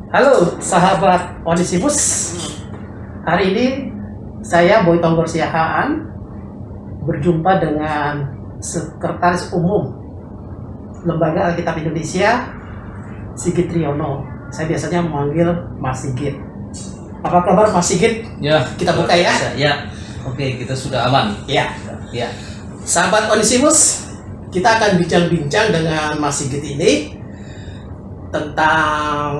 Halo sahabat Onesimus. Hari ini saya Boy Tonggor Siahaan berjumpa dengan Sekretaris Umum Lembaga Alkitab Indonesia, Sigit Triyono. Saya biasanya memanggil Mas Sigit. Apa kabar Mas Sigit? Ya, Kita buka ya. Ya, oke, kita sudah aman. Ya. Ya, Sahabat Onesimus, kita akan bincang-bincang dengan Mas Sigit ini tentang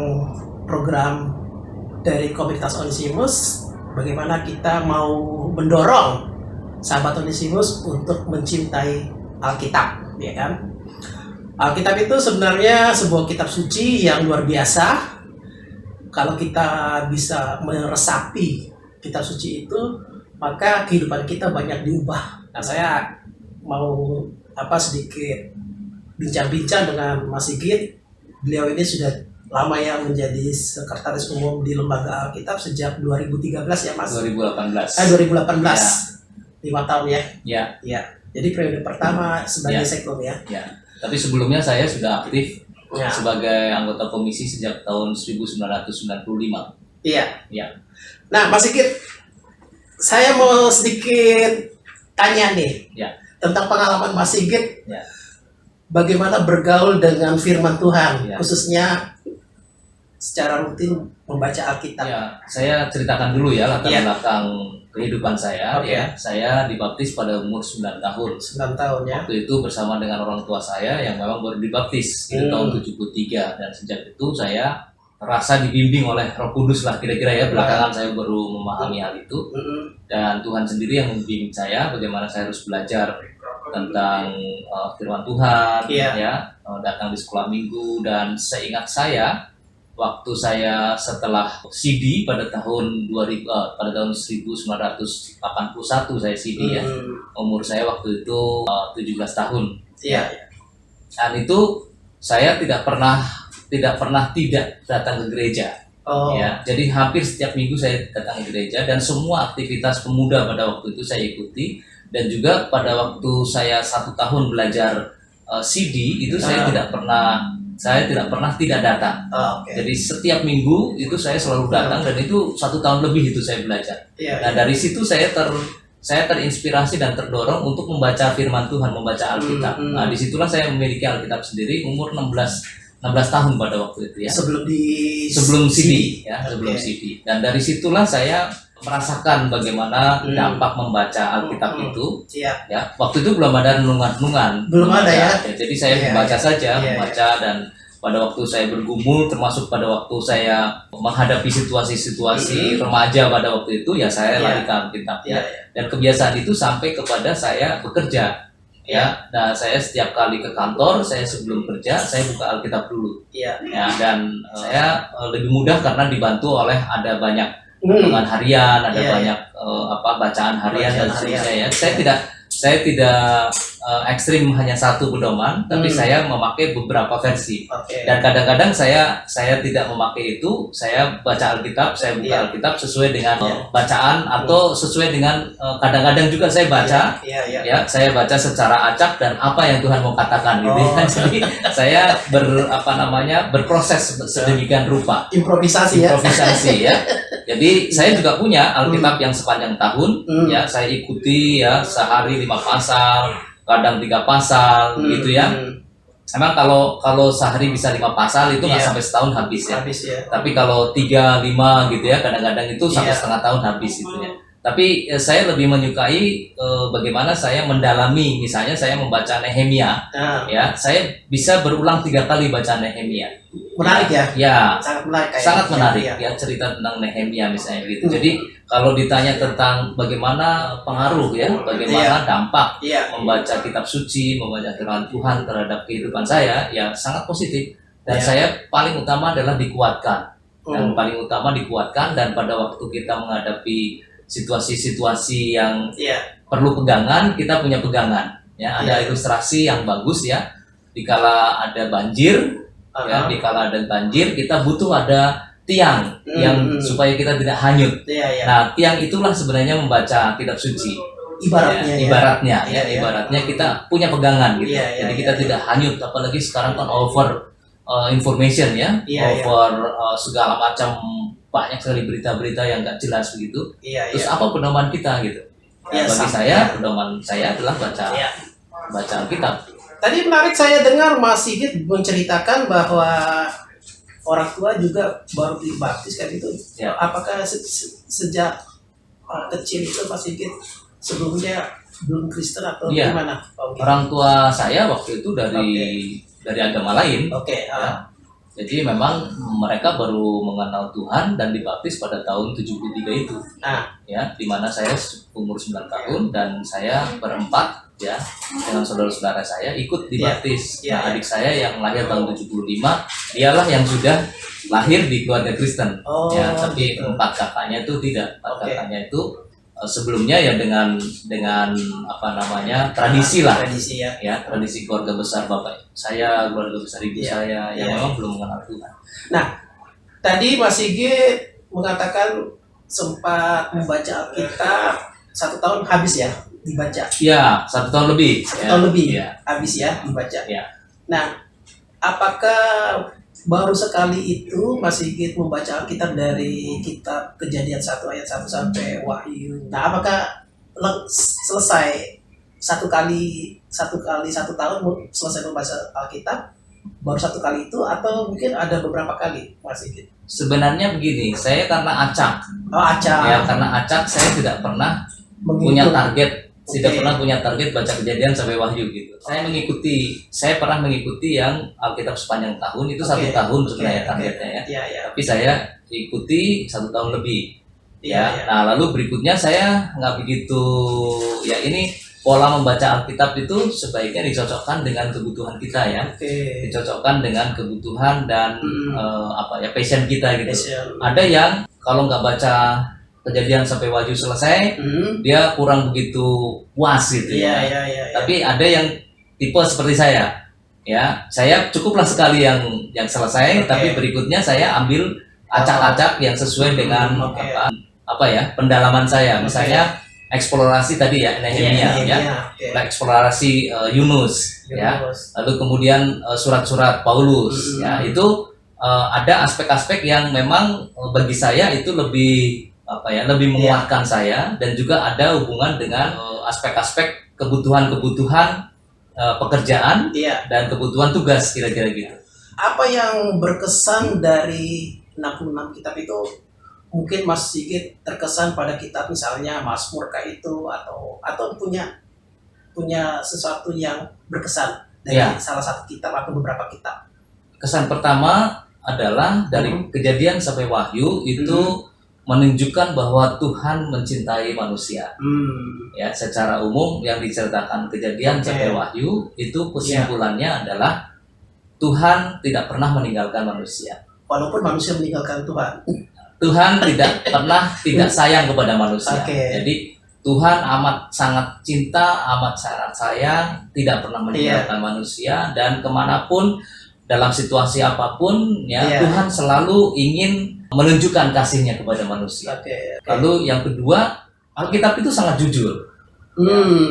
program dari komunitas Onesimus, bagaimana kita mau mendorong sahabat Onesimus untuk mencintai Alkitab, ya kan? Alkitab itu sebenarnya sebuah kitab suci yang luar biasa. Kalau kita bisa meresapi kitab suci itu, maka kehidupan kita banyak diubah. Nah, saya mau sedikit bincang-bincang dengan Mas Sigit. Beliau ini sudah lama ya menjadi sekretaris umum di Lembaga Alkitab sejak 2013 ya Mas? 2018. 2018. 5 tahun ya? Ya, Ya. Jadi periode pertama sebagai sektor ya? ya. Tapi sebelumnya saya sudah aktif Ya. sebagai anggota komisi sejak tahun 1995. Iya. Ya, Nah Mas Sigit, saya mau sedikit tanya nih ya, tentang pengalaman Mas Sigit. ya. Bagaimana bergaul dengan firman Tuhan, Ya. khususnya secara rutin membaca Alkitab. Ya, saya ceritakan dulu ya latar Ya. belakang kehidupan saya. Oke. Ya, saya dibaptis pada umur 9 tahun. 9 tahun ya. Waktu itu bersama dengan orang tua saya yang memang baru dibaptis itu tahun 73, dan sejak itu saya merasa dibimbing oleh Roh Kudus lah kira-kira ya. Belakangan saya baru memahami hal itu, dan Tuhan sendiri yang membimbing saya bagaimana saya harus belajar tentang firman Tuhan, Iya. ya, datang di sekolah minggu. Dan seingat saya waktu saya setelah CD pada tahun 2000, pada tahun 1981 saya CD ya. Umur saya waktu itu 17 tahun. Iya. Dan itu saya tidak pernah tidak datang ke gereja. Oh. Ya, jadi hampir setiap minggu saya datang ke gereja, dan semua aktivitas pemuda pada waktu itu saya ikuti. Dan juga pada waktu saya 1 tahun belajar CD itu saya tidak pernah tidak datang. Oh, oke. Jadi setiap minggu itu saya selalu datang, dan itu 1 tahun lebih itu saya belajar. Iya. Nah, dari situ saya terinspirasi dan terdorong untuk membaca firman Tuhan, membaca Alkitab. Nah, disitulah saya memiliki Alkitab sendiri umur 16 tahun pada waktu itu ya. Sebelum CD ya, sebelum Oke. CD. Dan dari situlah saya merasakan bagaimana dampak membaca Alkitab itu. Iya. Ya, waktu itu belum ada renungan-renungan. Belum ada ya. Jadi saya Iya, membaca iya. saja, Iya, membaca. Dan pada waktu saya bergumul, termasuk pada waktu saya menghadapi situasi-situasi remaja pada waktu itu, ya saya Iya. lari ke Alkitab ya. Iya. Dan kebiasaan itu sampai kepada saya bekerja. Ya, nah saya setiap kali ke kantor, saya sebelum kerja saya buka Alkitab dulu. Iya. Ya, dan saya lebih mudah karena dibantu oleh ada banyak renungan harian, ada Iya, banyak bacaan harian Bacaan dan seterusnya harian. ya. Saya tidak ekstrim hanya satu pedoman, tapi saya memakai beberapa versi. Oke. Dan kadang-kadang saya tidak memakai itu, saya baca Alkitab, saya buka Iya. Alkitab sesuai dengan Iya. bacaan, atau sesuai dengan kadang-kadang juga saya baca. Iya, iya. Ya, saya baca secara acak dan apa yang Tuhan mau katakan gitu. Oh. Jadi saya berproses sedemikian rupa, Improvisasi ya. improvisasi ya. Jadi saya juga punya Alkitab yang sepanjang tahun ya, saya ikuti ya, sehari 5 pasal, kadang 3 pasal gitu ya. Emang kalau sehari bisa 5 pasal itu nggak Iya. sampai setahun habis ya. Habis ya. Tapi kalau 3, 5 gitu ya, kadang-kadang itu sampai Iya. setengah tahun habis gitu ya. Tapi saya lebih menyukai bagaimana saya mendalami. Misalnya saya membaca Nehemia, Nah, ya, saya bisa berulang 3 kali baca Nehemia. menarik ya. Ya, Sangat menarik kayaknya. sangat menarik Iya. ya, cerita tentang Nehemia misalnya gitu. Jadi kalau ditanya tentang bagaimana pengaruh ya, bagaimana dampak Iya. membaca kitab suci, membaca firman Tuhan terhadap kehidupan saya, ya sangat positif. Dan Iya. saya paling utama adalah dikuatkan. Yang Hmm. paling utama dikuatkan, dan pada waktu kita menghadapi situasi-situasi yang Iya. perlu pegangan, kita punya pegangan. Ya, ada Iya. ilustrasi yang bagus ya. Dikala ada banjir, ya, Aha. dikala ada banjir, kita butuh ada tiang yang supaya kita tidak hanyut. Iya, iya. Nah, tiang itulah sebenarnya membaca kitab suci. Ibaratnya ya. Ibaratnya Iya, iya. ibaratnya kita punya pegangan gitu. Iya, iya, Jadi iya, kita iya. tidak hanyut, apalagi sekarang kan over information ya, Iya, over segala macam, banyak sekali berita-berita yang nggak jelas begitu. Iya, Terus iya. apa pedoman kita gitu? Iya, Bagi sama. saya pedoman saya adalah baca Iya. Alkitab. Tadi menarik saya dengar Mas Sigit menceritakan bahwa orang tua juga baru dibaptis kan itu. Ya. Apakah sejak kecil itu Mas Sigit sebelumnya belum Kristen atau Iya. gimana? Oke. Orang tua saya waktu itu dari agama lain. Oke. Ya. Jadi memang mereka baru mengenal Tuhan dan dibaptis pada tahun 73 itu. Ah. Ya, di mana saya umur 9 tahun dan saya berempat ya dengan saudara-saudara saya ikut dibaptis. Iya, Nah, iya. adik saya yang lahir tahun 75, dialah yang sudah lahir di keluarga Kristen. Oh, Ya, tapi gitu. 4 kakaknya itu tidak. 4 Oke. kakaknya itu sebelumnya ya dengan apa namanya tradisi lah. Tradisi ya. Ya, tradisi keluarga besar bapak saya, keluarga besar ibu Iya, saya yang iya. memang belum mengenal Tuhan. Tadi Mas Sigit mengatakan sempat membaca Alkitab 1 tahun habis ya dibaca. Ya, 1 tahun lebih. 1 tahun lebih Ya. habis ya dibaca. Ya. Nah, apakah baru sekali itu Mas Sigit membaca Alkitab dari kitab Kejadian 1 ayat 1 sampai Wahyu? Nah, apakah selesai satu kali 1 tahun selesai membaca Alkitab baru 1 kali itu atau mungkin ada beberapa kali Mas Sigit? Sebenarnya begini, saya karena acak. Oh, acak. Ya, karena acak saya tidak pernah Menghitung. punya target, tidak Oke. pernah punya target baca Kejadian sampai Wahyu gitu. Saya pernah mengikuti yang Alkitab sepanjang tahun itu Oke. 1 tahun sebenarnya Oke, targetnya ya. Iya, iya. Tapi saya ikuti 1 tahun lebih. Iya, iya. Nah, lalu berikutnya saya nggak begitu, ya ini pola membaca Alkitab itu sebaiknya dicocokkan dengan kebutuhan kita ya, Oke. dicocokkan dengan kebutuhan dan passion kita gitu. Passion. Ada yang kalau nggak baca Kejadian sampai Wahyu selesai, dia kurang begitu puas gitu Iya, ya. iya, iya. Tapi ada yang tipe seperti saya, ya saya cukuplah sekali yang selesai, Oke. tapi berikutnya saya ambil acak-acak yang sesuai dengan Oke. apa ya pendalaman saya, misalnya eksplorasi tadi ya Nehemia ya, Oke. eksplorasi Yunus ya, lalu kemudian surat-surat Paulus ya, itu ada aspek-aspek yang memang bagi saya itu lebih lebih menguatkan saya, dan juga ada hubungan dengan aspek-aspek kebutuhan pekerjaan Iya. dan kebutuhan tugas kira-kira gitu. Apa yang berkesan dari 66 kitab itu? Mungkin Mas Sigit terkesan pada kitab misalnya Mazmur kayak itu atau punya sesuatu yang berkesan dari Iya. salah satu kitab atau beberapa kitab. Kesan pertama adalah dari Kejadian sampai Wahyu itu menunjukkan bahwa Tuhan mencintai manusia. Ya, secara umum yang diceritakan Kejadian Oke. sampai Wahyu itu kesimpulannya adalah Tuhan tidak pernah meninggalkan manusia. Walaupun manusia meninggalkan Tuhan. Tuhan tidak pernah tidak sayang kepada manusia. Oke. Jadi Tuhan amat sangat cinta, amat sangat sayang, tidak pernah meninggalkan manusia, dan kemanapun dalam situasi apapun ya, Iya. Tuhan selalu ingin menunjukkan kasihnya kepada manusia. Oke. Lalu yang kedua, Alkitab itu sangat jujur.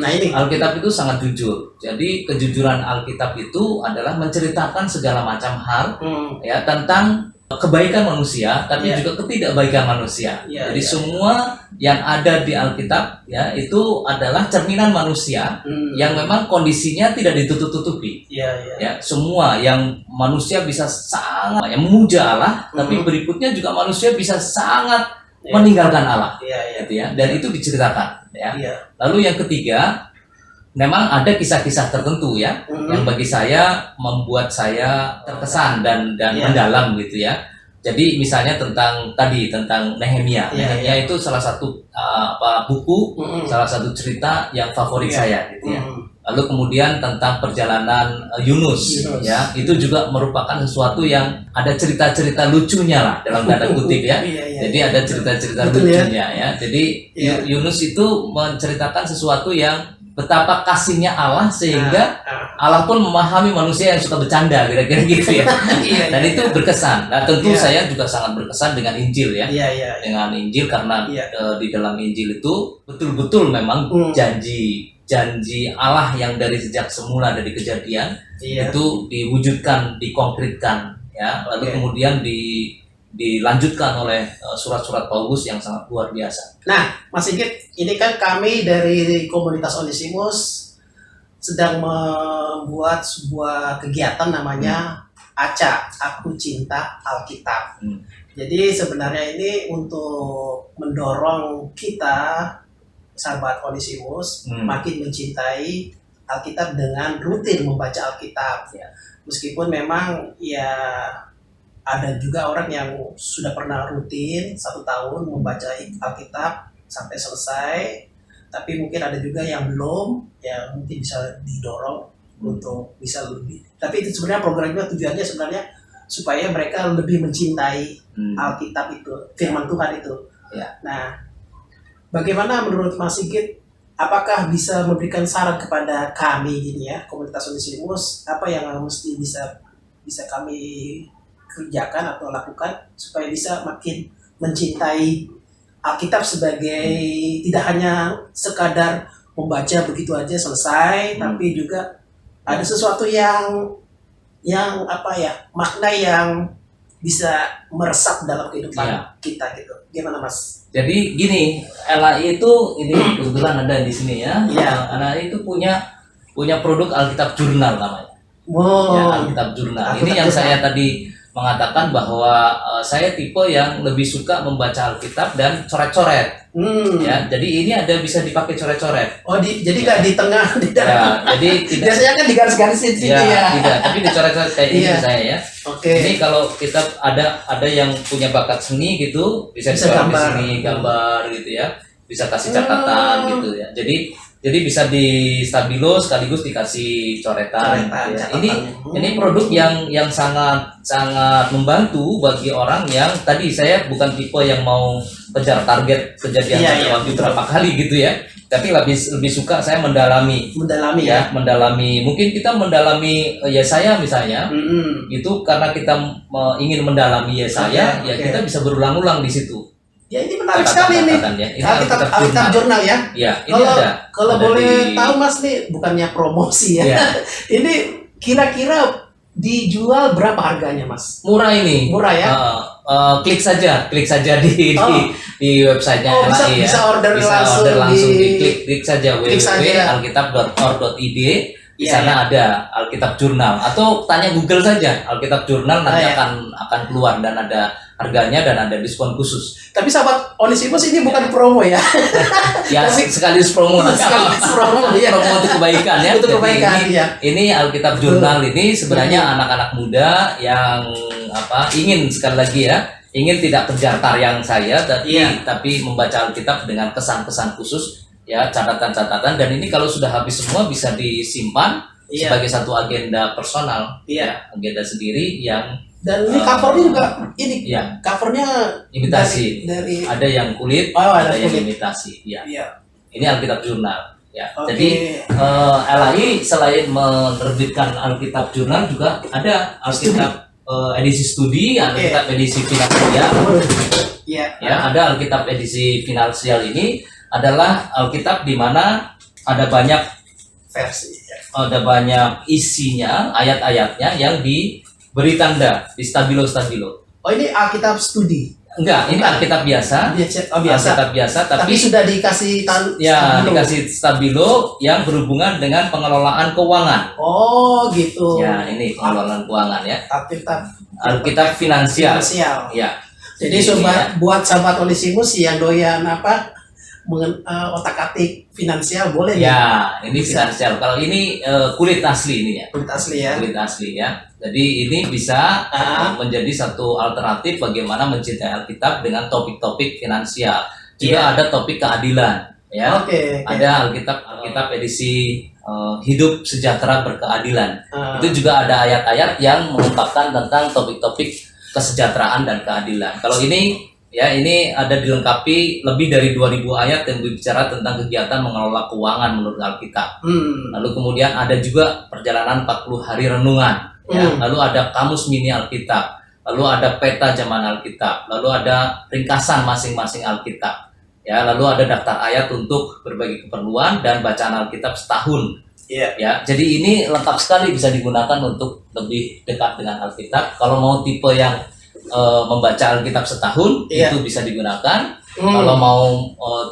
Nah ini. Alkitab itu sangat jujur. Jadi kejujuran Alkitab itu adalah menceritakan segala macam hal ya tentang kebaikan manusia, tapi Iya. juga ketidakbaikan manusia. Iya, Jadi iya. semua yang ada di Alkitab ya itu adalah cerminan manusia yang memang kondisinya tidak ditutup-tutupi. Iya, iya. Ya, semua yang manusia bisa sangat memuja Allah, tapi berikutnya juga manusia bisa sangat meninggalkan Allah. Iya, iya. Gitu ya. Dan itu diceritakan ya. Iya. Lalu yang ketiga, memang ada kisah-kisah tertentu ya yang bagi saya membuat saya terkesan dan Iya. mendalam gitu ya. Jadi misalnya tentang Nehemia. Iya, Nehemia itu salah satu buku, salah satu cerita yang favorit Iya. saya gitu ya. Lalu kemudian tentang perjalanan Yunus ya, itu juga merupakan sesuatu yang ada cerita-cerita lucunya lah dalam tanda kutip ya. Iya, iya. Jadi ada cerita-cerita Betul, ya. lucunya ya. Jadi Iya. Yunus itu menceritakan sesuatu yang betapa kasihnya Allah sehingga Ah, Allah pun memahami manusia yang suka bercanda kira-kira gitu ya. Iya, Dan iya, itu iya. berkesan. Nah, tentu Iya. saya juga sangat berkesan dengan Injil ya. Iya, iya. Dengan Injil karena Iya. di dalam Injil itu betul-betul memang janji janji Allah yang dari sejak semula dari kejadian Iya. itu diwujudkan, dikonkretkan, ya. Lalu Oke. kemudian dilanjutkan oleh surat-surat Paulus yang sangat luar biasa. Nah, Mas Sigit, ini kan kami dari komunitas Onesimus sedang membuat sebuah kegiatan namanya ACA, Aku Cinta Alkitab. Hmm. Jadi sebenarnya ini untuk mendorong kita, sahabat Onesimus, makin mencintai Alkitab dengan rutin membaca Alkitab. Ya. Meskipun memang ya ada juga orang yang sudah pernah rutin 1 tahun membaca Alkitab sampai selesai, tapi mungkin ada juga yang belum, ya mungkin bisa didorong untuk bisa lebih. Tapi itu sebenarnya programnya tujuannya sebenarnya supaya mereka lebih mencintai Alkitab itu, firman Tuhan itu. Ya. Nah, bagaimana menurut Mas Sigit? Apakah bisa memberikan saran kepada kami gini ya, komunitas Onesimus, apa yang mesti bisa kami kerjakan atau lakukan supaya bisa makin mencintai Alkitab sebagai tidak hanya sekadar membaca begitu aja selesai, tapi juga ada sesuatu yang apa ya, makna yang bisa meresap dalam kehidupan kita gitu. Gimana Mas? Jadi gini, LAI itu ini kebetulan ada di sini ya. Iya. LAI itu punya produk Alkitab Jurnal namanya. Wow. Ya, Alkitab Jurnal. Ini Alkitab yang Jurnal. saya tadi mengatakan bahwa saya tipe yang lebih suka membaca Alkitab dan coret-coret. Ya, jadi ini ada bisa dipakai coret-coret. Oh, jadi nggak di tengah, di dalam. Ya, jadi tidak. Biasanya kan digaris-garisin sini ya. Tidak, tapi dicoret-coret kayak ini Iya. saya ya. Oke. Ini kalau kita ada yang punya bakat seni gitu, bisa Bisa dicoret di gambar. sini, gambar gitu ya. Bisa kasih catatan gitu ya. Jadi bisa di stabilo sekaligus dikasih coretan. Coretan, Ya. catatan. Ini produk yang sangat membantu bagi orang yang tadi saya bukan tipe yang mau kejar target kejadian Iya, satu iya, waktu betul. berapa kali gitu ya. Tapi lebih suka saya mendalami ya. mendalami. Mungkin kita mendalami Yesaya misalnya. Itu karena kita ingin mendalami Yesaya, Oke, ya oke. kita bisa berulang-ulang di situ. Ya ini menarik sekali nih. Ya. Ini Alkitab Jurnal ya. Ya, ini ada. Kalau ada boleh di- tahu Mas nih, bukannya promosi ya. Ya, Ini kira-kira dijual berapa harganya Mas? murah ini. Murah ya? Klik saja Oh. di websitenya Oh, bisa- LAI ya. bisa order langsung klik saja klik saja. www.alkitab.org.id. Di Iya, sana ada Alkitab Jurnal, atau tanya Google saja Alkitab Jurnal, nanti iya. akan keluar dan ada harganya dan ada diskon khusus. Tapi sahabat Onesimus ini bukan promo ya. Ya, Tapi- sekaligus promo Sekaligus promo, iya. promo untuk kebaikan ya. Untuk Jadi kebaikan, ini, iya. ini Alkitab Jurnal ini sebenarnya anak-anak muda yang ingin sekali lagi ya, ingin tidak kejar tarian saya, Iya. tapi membaca Alkitab dengan kesan-kesan khusus ya, catatan-catatan, dan ini kalau sudah habis semua bisa disimpan Iya. sebagai satu agenda personal, Iya. ya, agenda sendiri yang Dan ini covernya juga ini. ya Covernya imitasi. dari Ada yang kulit, Oh, ada yang kulit. imitasi. Ya. Iya. Ini Alkitab Jurnal. Ya. Oke. Jadi LAI selain menerbitkan Alkitab Jurnal juga ada Alkitab edisi studi, Alkitab edisi finansial. Iya. Ya, ada Alkitab edisi finansial ini adalah Alkitab di mana ada banyak Versi. isinya, ayat-ayatnya yang diberi tanda di stabilo. Oh, ini Alkitab studi. Enggak, ini Alkitab biasa. Biasa. Alkitab biasa, Tapi sudah dikasih ya stabilo. dikasih stabilo yang berhubungan dengan pengelolaan keuangan. Oh, gitu. Ya, ini pengelolaan keuangan ya. Alkitab finansial. Ya. Jadi buat sahabat Onesimus yang doyan otak-atik finansial boleh nih. Ya, ini Bisa. finansial. Kalau ini kulit asli ini ya. Kulit asli ya. Kulit asli ya. Jadi ini bisa menjadi satu alternatif bagaimana mencintai Alkitab dengan topik-topik finansial. Juga ada topik keadilan ya. Oke. Ada Alkitab edisi hidup sejahtera berkeadilan. Ah. Itu juga ada ayat-ayat yang mengungkapkan tentang topik-topik kesejahteraan dan keadilan. Kalau ini ya, ini ada dilengkapi lebih dari 2000 ayat yang berbicara tentang kegiatan mengelola keuangan menurut Alkitab. Lalu kemudian ada juga perjalanan 40 hari renungan. Ya. Lalu ada kamus mini Alkitab. Lalu ada peta zaman Alkitab. Lalu ada ringkasan masing-masing Alkitab. Ya, lalu ada daftar ayat untuk berbagai keperluan dan bacaan Alkitab setahun. Iya. Ya, jadi ini lengkap sekali bisa digunakan untuk lebih dekat dengan Alkitab. Kalau mau tipe yang membaca Alkitab setahun, Iya. itu bisa digunakan. Kalau mau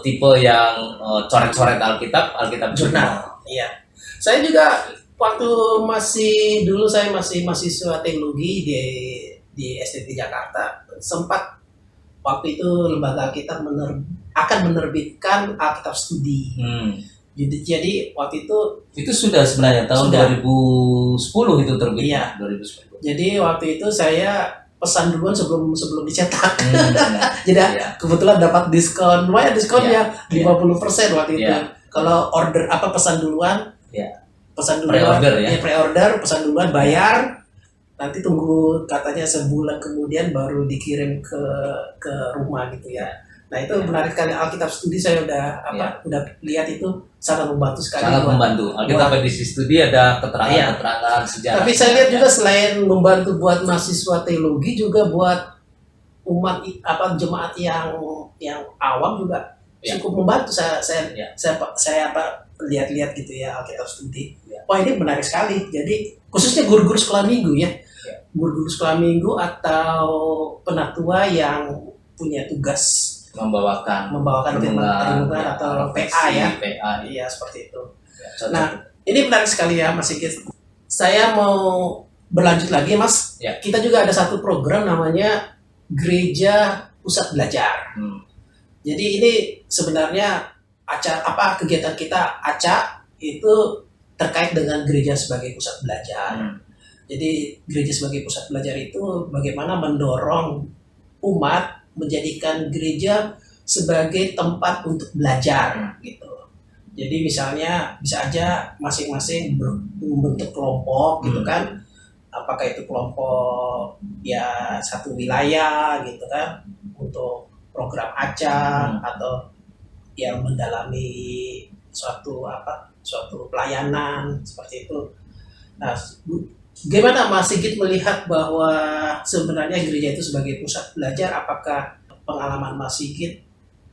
tipe yang coret-coret Alkitab Jurnal. Iya. Saya juga waktu dulu saya masih mahasiswa teologi di STT Jakarta, sempat waktu itu lembaga Alkitab akan menerbitkan Alkitab Studi. Jadi waktu itu sudah sebenarnya tahun Sudah. 2010 itu terbit. Iya. 2010. Jadi waktu itu saya pesan duluan sebelum dicetak. Jadi Iya. kebetulan dapat diskon, lumayan diskonnya Iya. 50% waktu itu. Iya. Kalau order pesan duluan, Iya. pesan duluan, Pre-order ya. Pre-order, pesan duluan, bayar. Nanti tunggu katanya sebulan kemudian baru dikirim ke rumah gitu ya. Nah itu menarik sekali, Alkitab Studi saya udah lihat itu sangat membantu sekali. Sangat membantu. Alkitab edisi studi ada keterangan sejarah. Tapi saya lihat juga selain membantu buat mahasiswa teologi, juga buat umat jemaat yang awam juga cukup membantu. Saya lihat-lihat gitu ya Alkitab Studi. Wah ini menarik sekali. Jadi khususnya guru-guru sekolah minggu ya. Guru-guru sekolah minggu atau penatua yang punya tugas membawakan renungan atau PA ya. PA. Iya seperti itu. Ya, nah, ini menarik sekali ya Mas Sigit. Saya mau berlanjut lagi Mas. Ya. Kita juga ada satu program namanya Gereja Pusat Belajar. Jadi ini sebenarnya kegiatan kita itu terkait dengan gereja sebagai pusat belajar. Jadi gereja sebagai pusat belajar itu bagaimana mendorong umat menjadikan gereja sebagai tempat untuk belajar gitu. Jadi misalnya bisa aja masing-masing membentuk kelompok gitu kan. Apakah itu kelompok ya satu wilayah gitu kan untuk program acak atau yang mendalami suatu pelayanan seperti itu. Nah, gimana Mas Sigit melihat bahwa sebenarnya gereja itu sebagai pusat belajar? Apakah pengalaman Mas Sigit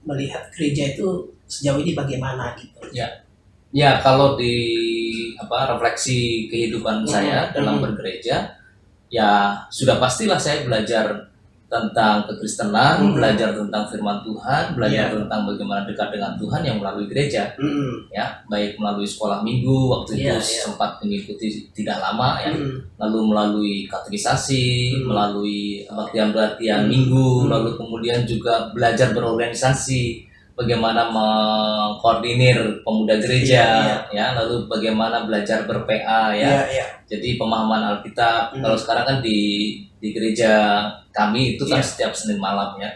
melihat gereja itu sejauh ini bagaimana gitu? Ya kalau di refleksi kehidupan saya dalam bergereja, ya sudah pastilah saya belajar tentang kekristenan, belajar tentang firman Tuhan, belajar tentang bagaimana dekat dengan Tuhan yang melalui gereja, ya baik melalui sekolah minggu waktu itu sempat mengikuti tidak lama ya, lalu melalui katekisasi, melalui latihan minggu, lalu kemudian juga belajar berorganisasi, bagaimana mengkoordinir pemuda gereja, ya lalu bagaimana belajar ber-PA ya, jadi pemahaman Alkitab. Kalau sekarang kan di gereja kami itu kan setiap Senin malam ya,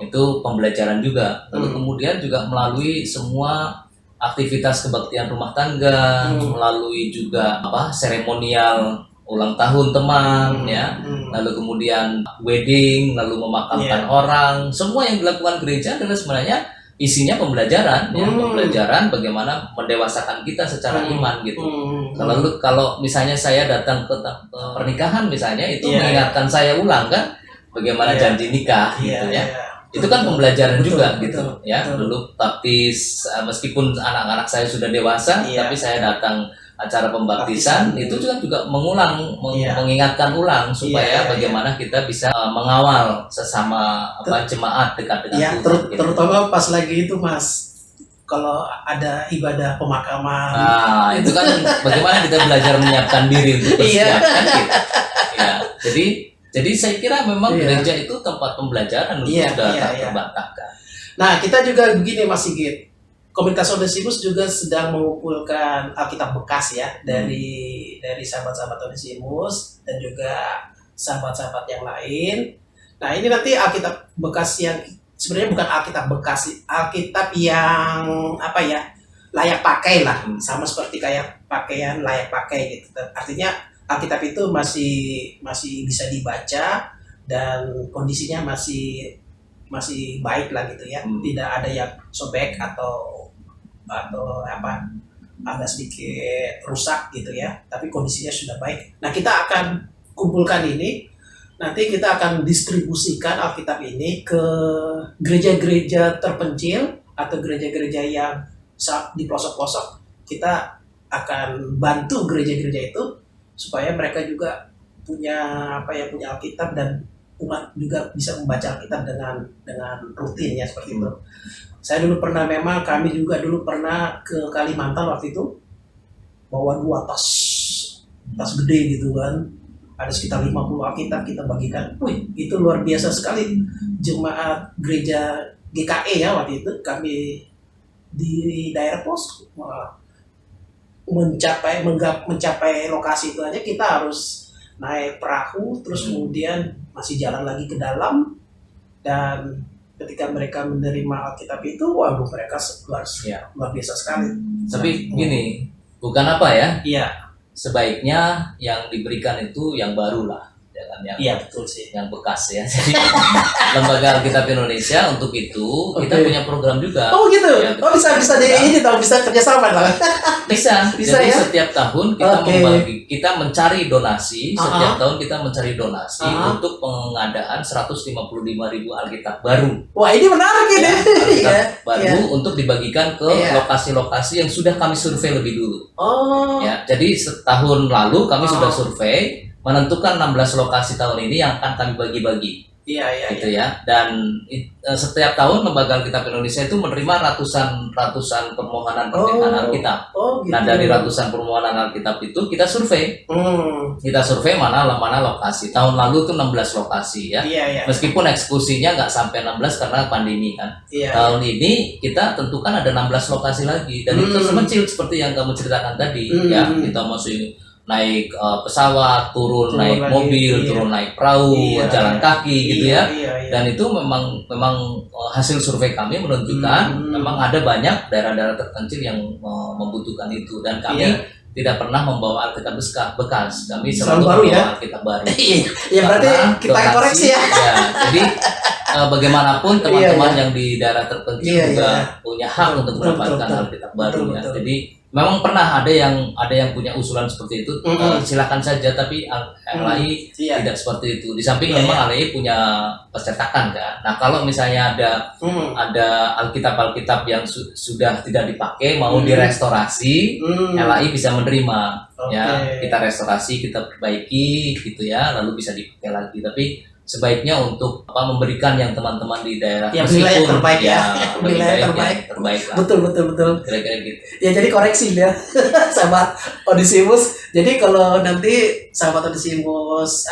itu pembelajaran juga. Lalu kemudian juga melalui semua aktivitas kebaktian rumah tangga, melalui juga seremonial ulang tahun teman ya, lalu kemudian wedding, lalu memakamkan orang, semua yang dilakukan gereja adalah sebenarnya isinya pembelajaran, ya, pembelajaran bagaimana mendewasakan kita secara iman gitu. Kalau misalnya saya datang ke pernikahan misalnya, itu mengingatkan saya ulang kan, bagaimana janji nikah gitu ya. Itu kan pembelajaran juga gitu ya. Dulu baptis, meskipun anak-anak saya sudah dewasa, tapi saya datang acara pembaptisan itu juga mengulang, mengingatkan ulang supaya bagaimana kita bisa mengawal sesama jemaat dekat dengan Tuhan. Terutama pas lagi itu Mas, kalau ada ibadah pemakaman. Nah, itu kan bagaimana kita belajar menyiapkan diri untuk persiapkan gitu. Ya, jadi saya kira memang gereja itu tempat pembelajaran untuk tak terbantahkan. Nah, kita juga begini Mas Sigit. Komunitas Onesimus juga sedang mengumpulkan Alkitab bekas ya dari sahabat-sahabat Onesimus dan juga sahabat-sahabat yang lain. Nah ini nanti Alkitab bekas yang sebenarnya bukan Alkitab bekas, Alkitab yang layak pakai lah, sama seperti kayak pakaian layak pakai gitu. Artinya Alkitab itu masih bisa dibaca dan kondisinya masih baik lah gitu ya, tidak ada yang sobek atau agak sedikit rusak gitu ya, tapi kondisinya sudah baik. Nah kita akan kumpulkan ini, nanti kita akan distribusikan Alkitab ini ke gereja-gereja terpencil atau gereja-gereja yang di pelosok-pelosok, kita akan bantu gereja-gereja itu supaya mereka juga punya punya Alkitab, dan umat juga bisa membaca Alkitab dengan rutin ya, seperti itu. Saya dulu pernah, memang kami juga dulu pernah ke Kalimantan waktu itu, bawa 2 tas gede gitu kan, ada sekitar 50 Alkitab kita bagikan. Wih, itu luar biasa sekali. Jemaat gereja GKE ya waktu itu, kami di daerah pos, mencapai lokasi itu aja kita harus naik perahu, terus kemudian masih jalan lagi ke dalam, dan ketika mereka menerima Alkitab itu, waduh, mereka luar biasa sekali. Tapi gini, bukan apa ya? Iya. Sebaiknya yang diberikan itu yang baru lah, jangan yang Iya, betul sih. yang bekas ya. Jadi Lembaga Alkitab Indonesia untuk itu kita punya program juga. Oh gitu. Ya, Oh bisa ini tahu, bisa kerjasama lah. Bisa. Jadi Ya? setiap tahun kita mencari donasi. Setiap tahun kita mencari donasi untuk pengadaan 155.000 Alkitab baru. Wah, ini menarik ini. Alkitab baru untuk dibagikan ke lokasi-lokasi yang sudah kami survei lebih dulu. Oh. Ya, jadi setahun lalu kami sudah survei, menentukan 16 lokasi tahun ini yang akan kami bagi-bagi. Iya. Gitu ya. Dan setiap tahun Lembaga Alkitab Indonesia itu menerima ratusan permohonan permintaan Alkitab. Oh, gitu. Nah, dari ratusan permohonan Alkitab itu kita survei. Kita survei mana lokasi. Tahun lalu itu 16 lokasi ya. Iya. Meskipun eksekusinya nggak sampai 16 karena pandemi kan. Iya. Tahun ini kita tentukan ada 16 lokasi lagi, dan itu semecil seperti yang kamu ceritakan tadi ya. Kita masih naik pesawat, turun naik lagi, mobil, turun naik perahu, jalan kaki gitu ya. Iya. Dan itu memang hasil survei kami menunjukkan memang ada banyak daerah-daerah terpencil yang membutuhkan itu, dan kami tidak pernah membawa Alkitab bekas. Kami selalu baru membawa ya? Alkitab baru. Ya berarti kita koreksi ya. Jadi bagaimanapun teman-teman yang di daerah terpencil juga punya hak untuk mendapatkan Alkitab baru ya. Jadi memang pernah ada yang punya usulan seperti itu, silakan saja, tapi LAI tidak seperti itu. Di samping memang LAI punya percetakan kan. Nah, kalau misalnya ada Alkitab yang sudah tidak dipakai mau direstorasi, LAI bisa menerima. Ya, kita restorasi, kita perbaiki gitu ya, lalu bisa dipakai lagi. Tapi sebaiknya untuk memberikan yang teman-teman di daerah yang nilai yang terbaik ya, nilai terbaik lah. Betul. Kira-kira gitu. Ya, jadi koreksi ya, sahabat Onesimus. Jadi kalau nanti sahabat Onesimus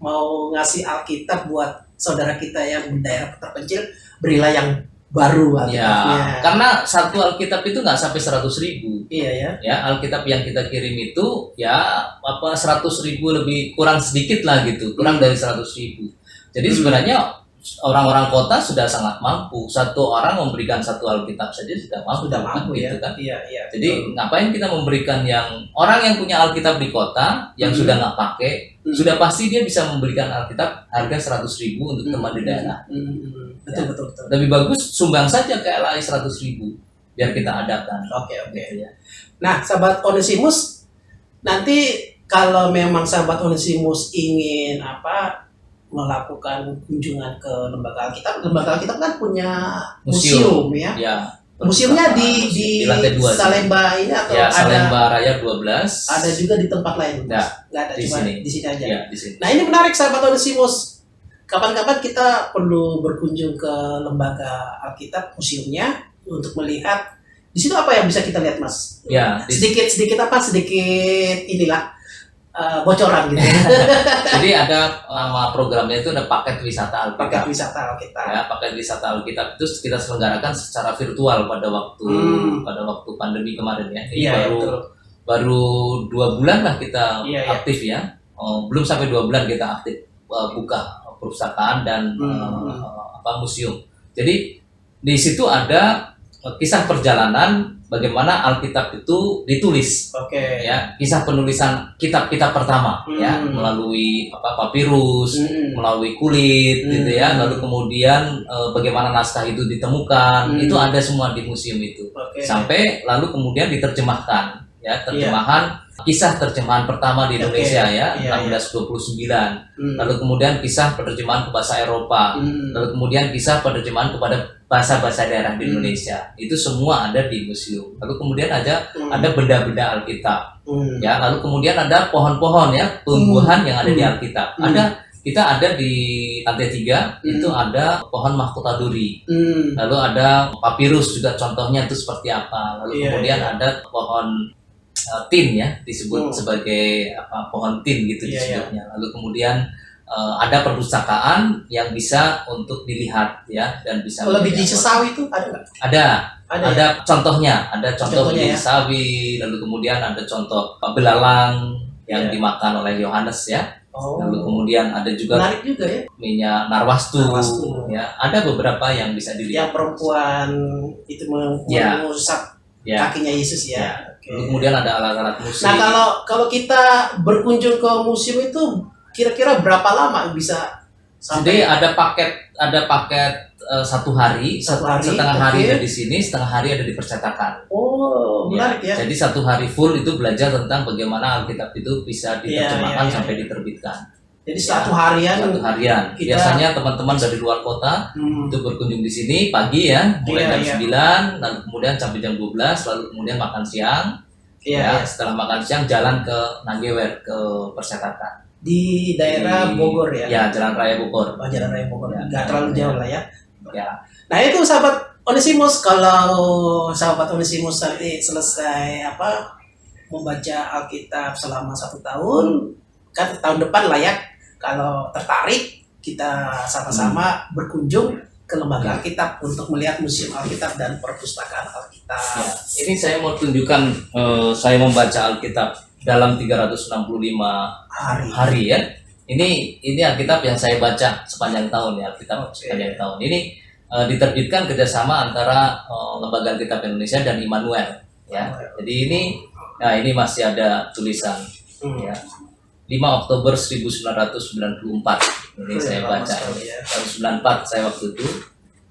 mau ngasih Alkitab buat saudara kita yang di daerah terpencil, berilah yang baru Alkitabnya. Ya, karena satu Alkitab itu nggak sampai 100.000. Iya ya. Ya, Alkitab yang kita kirim itu ya 100.000 lebih, kurang sedikit lah gitu, kurang dari 100.000. Jadi sebenarnya orang-orang kota sudah sangat mampu. Satu orang memberikan satu Alkitab saja sudah mampu gitu kan. Iya. Jadi ngapain kita memberikan yang orang yang punya Alkitab di kota yang sudah nggak pakai, sudah pasti dia bisa memberikan Alkitab harga 100.000 untuk teman di daerah. Betul. Lebih bagus sumbang saja ke LAI 100.000 biar kita adakan. Oke. Ya. Nah, sahabat Onesimus, nanti kalau memang sahabat Onesimus ingin melakukan kunjungan ke Lembaga Alkitab kan punya museum ya. Ya. Museumnya di lantai 2 Salemba ini atau ya, ada Salemba Raya 12. Ada juga di tempat lain. Nggak ada, di cuma sini. Di sini aja. Ya, di sini. Nah, ini menarik sahabat Onesimus. Kapan-kapan kita perlu berkunjung ke Lembaga Alkitab, museumnya, untuk melihat di situ apa yang bisa kita lihat, Mas. Ya, sedikit inilah bocoran gitu. Jadi ada nama programnya itu ada paket wisata Alkitab. Paket wisata Alkitab. Ya, paket wisata Alkitab itu kita selenggarakan secara virtual pada waktu pandemi kemarin ya. Ini baru 2 bulan lah kita aktif ya. Belum sampai 2 bulan kita aktif buka perpustakaan dan museum. Jadi di situ ada kisah perjalanan bagaimana Alkitab itu ditulis. Ya, kisah penulisan kitab-kitab pertama ya, melalui papirus, melalui kulit gitu ya, lalu kemudian bagaimana naskah itu ditemukan, itu ada semua di museum itu. Sampai lalu kemudian diterjemahkan ya, kisah terjemahan pertama di Indonesia ya, 1629. Lalu kemudian kisah penerjemahan ke bahasa Eropa. Lalu kemudian kisah penerjemahan kepada bahasa-bahasa daerah di Indonesia. Itu semua ada di museum. Lalu kemudian ada benda-benda Alkitab. Ya, lalu kemudian ada pohon-pohon ya, tumbuhan yang ada di Alkitab. Kita ada di lantai 3 itu ada pohon mahkota duri. Lalu ada papirus juga contohnya itu seperti apa. Lalu kemudian ada pohon tin ya, disebut sebagai pohon tin gitu disebutnya. Lalu kemudian ada perpustakaan yang bisa untuk dilihat ya, dan bisa kalau biji sawi itu ada nggak? Ada contohnya, ada contoh biji ya? sawi, lalu kemudian ada contoh belalang yang dimakan oleh Yohanes ya. Lalu kemudian ada juga menarik juga ya, minyak narwastu. Ya, ada beberapa yang bisa dilihat. Yang perempuan itu mengusap kakinya Yesus ya. Lalu kemudian ada alat-alat musik. Nah, kalau kita berkunjung ke museum itu kira-kira berapa lama bisa sampai? Jadi ada paket 1 hari, setengah hari ada di sini, setengah hari ada di percetakan. Menarik ya. Jadi 1 hari full itu belajar tentang bagaimana Alkitab itu bisa diterjemahkan sampai diterbitkan. Jadi 1 harian. 1 harian. Biasanya teman-teman dari luar kota itu berkunjung di sini pagi ya, mulai jam 9, lalu kemudian sampai jam 12, lalu kemudian makan siang. Setelah makan siang jalan ke Nanggewer, ke percetakan. Di daerah Bogor ya? Ya, Jalan Raya Bogor. Jalan Raya Bogor. Nggak terlalu jauh lah ya. Ya. Nah itu sahabat Onesimus, kalau sahabat Onesimus nanti selesai membaca Alkitab selama 1 tahun, kan tahun depan lah ya, kalau tertarik kita sama-sama berkunjung ke lembaga Alkitab untuk melihat museum Alkitab dan perpustakaan Alkitab. Ini saya mau tunjukkan saya membaca Alkitab dalam 365 hari ya. Ini Alkitab yang saya baca sepanjang tahun ya, Alkitab sepanjang tahun. Ini diterbitkan kerjasama antara Lembaga Alkitab Indonesia dan Immanuel ya. Jadi ini masih ada tulisan ya. 5 Oktober 1994 ini saya baca. Tahun 94 saya waktu itu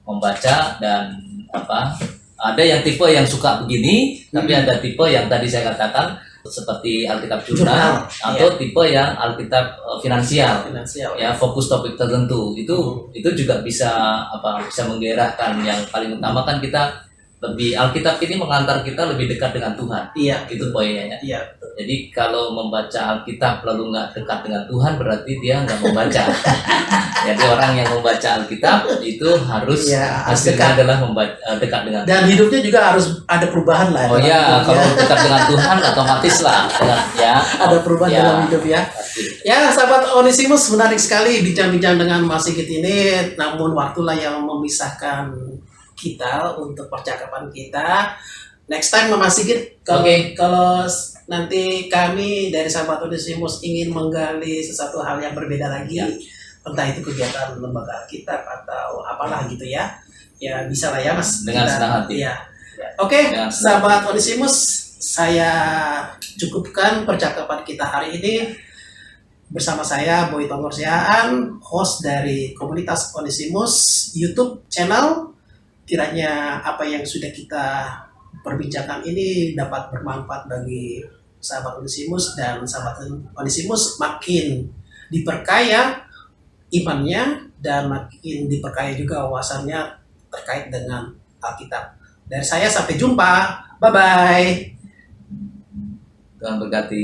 membaca, dan ada yang tipe yang suka begini, tapi ada tipe yang tadi saya katakan seperti Alkitab jurnal atau tipe yang Alkitab finansial ya, fokus topik tertentu. Itu juga bisa bisa menggairahkan. Yang paling utama kan kita Alkitab ini mengantar kita lebih dekat dengan Tuhan. Itu poinnya ya. Jadi kalau membaca Alkitab lalu nggak dekat dengan Tuhan, berarti dia nggak membaca. Jadi orang yang membaca Alkitab itu harus hasilnya adalah dekat dengan Tuhan. Dan hidupnya juga harus ada perubahan lah. Kalau dekat dengan Tuhan otomatis lah ada perubahan dalam hidup ya. Ya, sahabat Onesimus, menarik sekali bincang-bincang dengan Mas Sigit ini. Namun waktulah yang memisahkan kita untuk percakapan kita. Next time Mas Sigit, kalau nanti kami dari sahabat Onesimus ingin menggali sesuatu hal yang berbeda lagi, entah itu kegiatan lembaga Alkitab atau apalah gitu ya, bisa lah ya Mas. Dengan senang hati. Sahabat Onesimus, saya cukupkan percakapan kita hari ini bersama saya Boy Tonggor Siaan, host dari komunitas Onesimus YouTube channel. Kiranya apa yang sudah kita perbincangkan ini dapat bermanfaat bagi sahabat Onesimus, dan sahabat Onesimus makin diperkaya imannya dan makin diperkaya juga wawasannya terkait dengan Alkitab. Dari saya sampai jumpa. Bye-bye. Tuhan berkati.